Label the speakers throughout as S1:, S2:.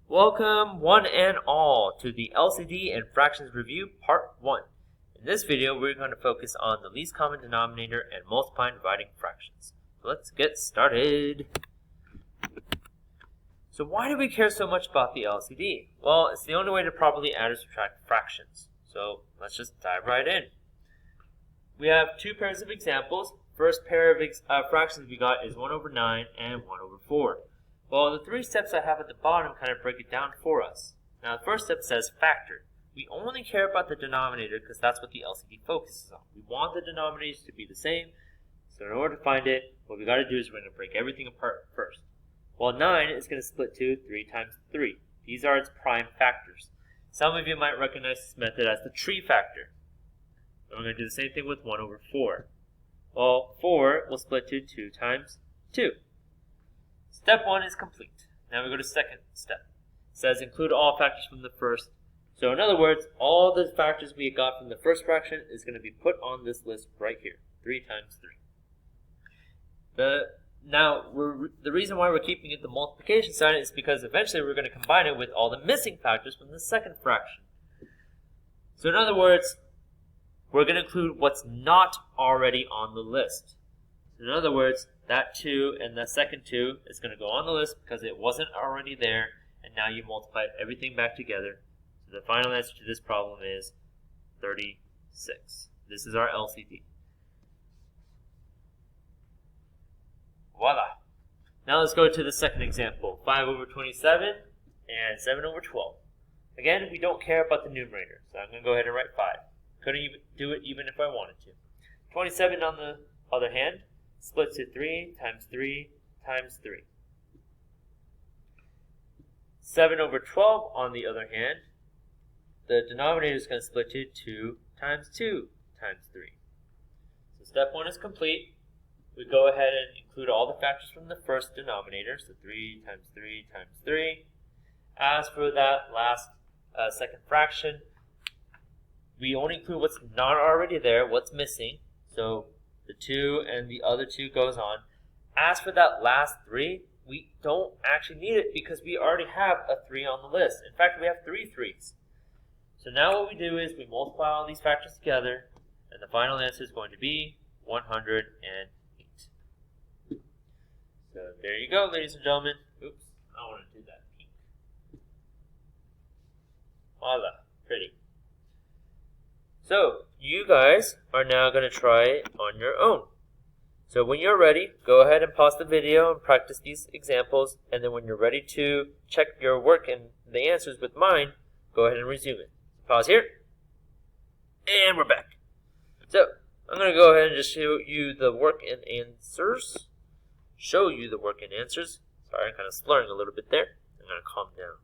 S1: Welcome one and all to the LCD and Fractions Review Part 1. In this video, we're going to focus on the least common denominator and multiplying and dividing fractions. So let's get started. So why do we care so much about the LCD? Well, it's the only way to properly add or subtract fractions. So let's just dive right in. We have two pairs of examples. First pair of fractions we got is 1 over 9 and 1 over 4. Well, the three steps I have at the bottom kind of break it down for us. Now, the first step says factor. We only care about the denominator because that's what the LCD focuses on. We want the denominators to be the same. So in order to find it, what we got to do is we're going to break everything apart first. Well, 9 is going to split to 3 times 3. These are its prime factors. Some of you might recognize this method as the tree factor. And we're going to do the same thing with 1 over 4. Well, 4 will split to 2 times 2. Step 1 is complete. Now we go to second step. It says include all factors from the first. So in other words, all the factors we got from the first fraction is going to be put on this list right here. 3 times 3. The reason why we're keeping it the multiplication sign is because eventually we're going to combine it with all the missing factors from the second fraction. So in other words, we're going to include what's not already on the list. In other words, that 2 and the second 2 is going to go on the list because it wasn't already there, and now you multiply everything back together. So the final answer to this problem is 36. This is our LCD. Voila. Now let's go to the second example. 5 over 27 and 7 over 12. Again, we don't care about the numerator, so I'm going to go ahead and write 5. Couldn't even do it even if I wanted to. 27 on the other hand splits to 3 times 3 times 3. 7 over 12 on the other hand, the denominator is going to split to 2 times 2 times 3. So step 1 is complete. We go ahead and include all the factors from the first denominator, so 3 times 3 times 3. As for that last second fraction, we only include what's not already there, what's missing. So the 2 and the other 2 goes on. As for that last 3, we don't actually need it because we already have a 3 on the list. In fact, we have 3 3s. So now what we do is we multiply all these factors together, and the final answer is going to be 108. So there you go, ladies and gentlemen. Oops, I don't want to do that pink. Voila, pretty. So you guys are now going to try it on your own. So when you're ready, go ahead and pause the video and practice these examples. And then when you're ready to check your work and the answers with mine, go ahead and resume it. Pause here. And we're back. So I'm going to go ahead and just show you the work and answers. Sorry, I'm kind of slurring a little bit there. I'm going to calm down.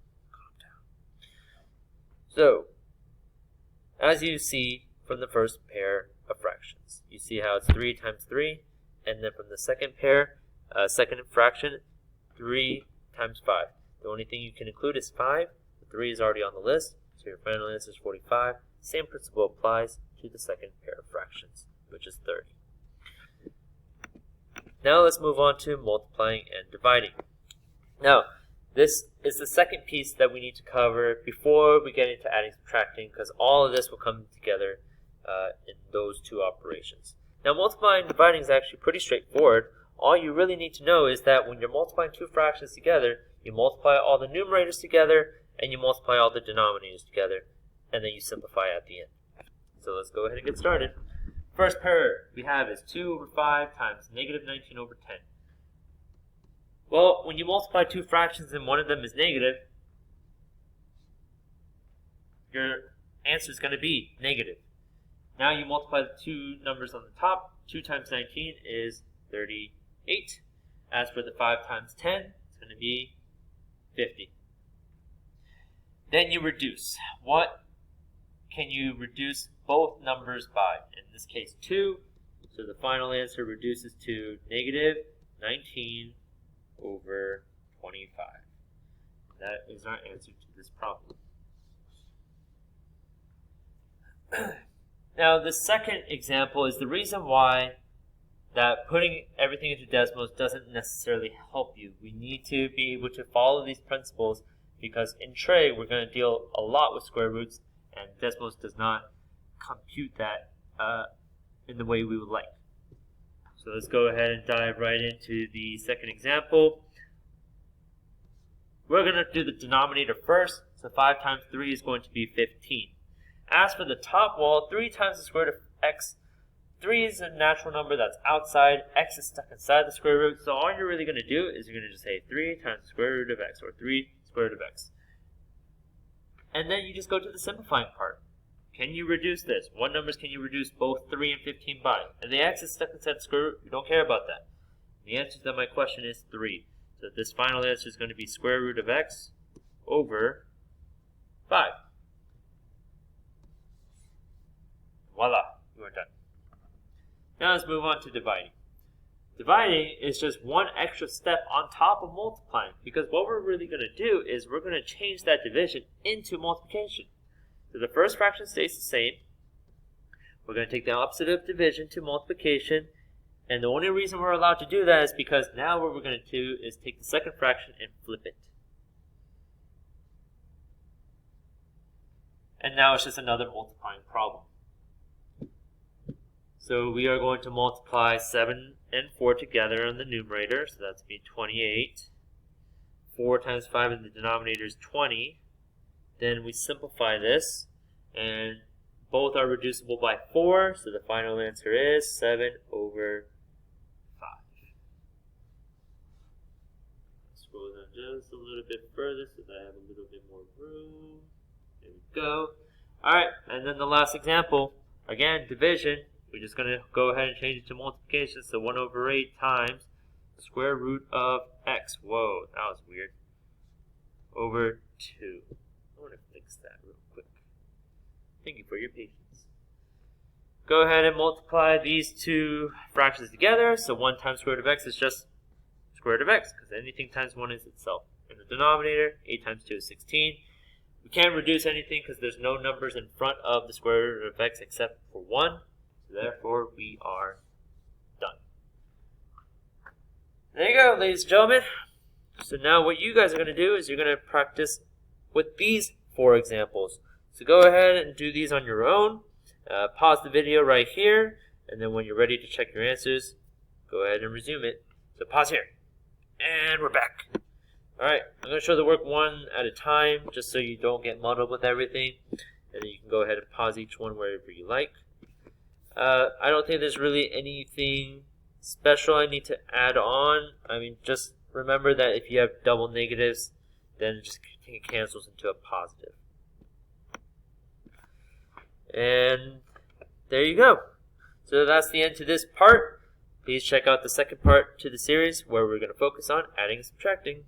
S1: So as you see from the first pair of fractions, you see how it's 3 times 3, and then from the second pair, second fraction, 3 times 5. The only thing you can include is 5. The 3 is already on the list, so your final answer is 45. Same principle applies to the second pair of fractions, which is 30. Now let's move on to multiplying and dividing. Now, this is the second piece that we need to cover before we get into adding and subtracting, because all of this will come together in those two operations. Now, multiplying and dividing is actually pretty straightforward. All you really need to know is that when you're multiplying two fractions together, you multiply all the numerators together, and you multiply all the denominators together, and then you simplify at the end. So let's go ahead and get started. First pair we have is 2 over 5 times negative 19 over 10. Well, when you multiply two fractions and one of them is negative, your answer is going to be negative. Now you multiply the two numbers on the top. 2 times 19 is 38. As for the 5 times 10, it's going to be 50. Then you reduce. What can you reduce both numbers by? In this case, 2. So the final answer reduces to negative 19 over 25. That is our answer to this problem. Now, the second example is the reason why that putting everything into decimals doesn't necessarily help you. We need to be able to follow these principles because in trig we're going to deal a lot with square roots, and Desmos does not compute that in the way we would like. So let's go ahead and dive right into the second example. We're going to do the denominator first. So 5 times 3 is going to be 15. As for the top wall, 3 times the square root of x. 3 is a natural number that's outside. X is stuck inside the square root. So all you're really going to do is you're going to just say 3 times the square root of x, or 3 square root of x. And then you just go to the simplifying part. Can you reduce this? What numbers can you reduce both 3 and 15 by? And the x is stuck inside the square root. You don't care about that. The answer to my question is 3. So this final answer is going to be square root of x over 5. Voila, you are done. Now let's move on to dividing. Dividing is just one extra step on top of multiplying, because what we're really going to do is we're going to change that division into multiplication. So the first fraction stays the same. We're going to take the opposite of division to multiplication, and the only reason we're allowed to do that is because now what we're going to do is take the second fraction and flip it. And now it's just another multiplying problem. So we are going to multiply 7 and 4 together on the numerator, so that's going to be 28. 4 times 5 in the denominator is 20. Then we simplify this, and both are reducible by 4, so the final answer is 7 over 5. Scroll down just a little bit further so that I have a little bit more room. There we go. Alright, and then the last example, again, division. We're just going to go ahead and change it to multiplication, so 1 over 8 times the square root of x. Whoa, that was weird. Over 2. I want to fix that real quick. Thank you for your patience. Go ahead and multiply these two fractions together. So 1 times square root of x is just square root of x, because anything times 1 is itself. In the denominator, 8 times 2 is 16. We can't reduce anything because there's no numbers in front of the square root of x except for 1. So therefore, we are done. There you go, ladies and gentlemen. So now what you guys are going to do is you're going to practice with these 4 examples. So go ahead and do these on your own. Pause the video right here, and then when you're ready to check your answers, go ahead and resume it. So pause here, and we're back. Alright, I'm going to show the work one at a time, just so you don't get muddled with everything, and then you can go ahead and pause each one wherever you like. I don't think there's really anything special I need to add on. I mean, just remember that if you have double negatives, then it just cancels into a positive. And there you go. So that's the end to this part. Please check out the second part to the series where we're going to focus on adding and subtracting.